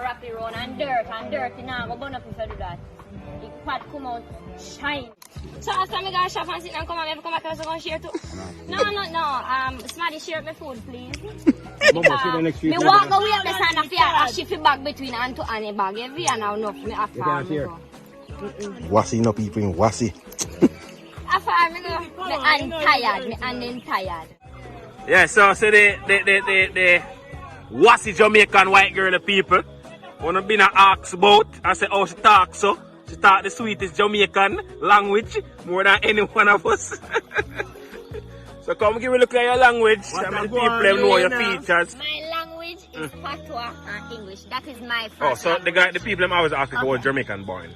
wrap it around and dirt, now go burn up if you do that. The pot come out shine. So after I go shop and sit and come and come back and go share too. No. Smarty share my food, please. Me walk away up the sand of here, shift it back between and to Annie bag. Every and now enough me after. Wassy, no people in Wassy. After me go, me hand tired, me hand then tired. Yeah, so the Wassy Jamaican white girl the people wanna be asked about and say how she talks so. She talk the sweetest Jamaican language more than any one of us. So come give a look at your language and the people know your features. My language is Patois and English. That is my first. Oh, so the people always ask if I was Jamaican born.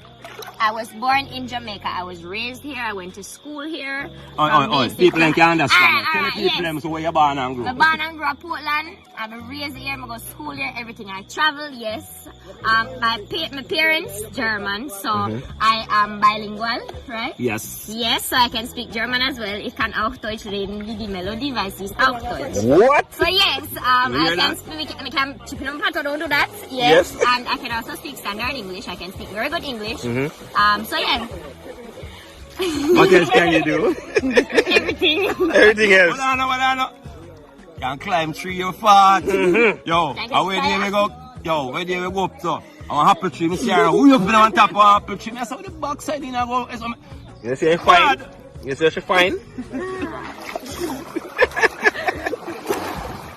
I was born in Jamaica. I was raised here. I went to school here. People can understand. Tell the people them where you're born and grew up. I born and grew up Portland. I was raised here. I go to school here. Everything. I travel. Yes. My parents German, so I am bilingual, right? Yes. Yes, so I can speak German as well. Ich kann auch Deutsch reden. Die Melodie weiß ich auch Deutsch. What? So yes, I can speak. I can chicken on pato. Don't do that. Yes. And I can also speak standard English. I can speak very good English. So yeah. What else can you do? Everything. Everything else. What I know? Can climb tree or fart. Yo, where do we go? Yo, where do we go up to? I'm a apple tree, Miss Sarah. Who you been on top of apple tree? I saw the backside in a go. You see her fine? You see she fine?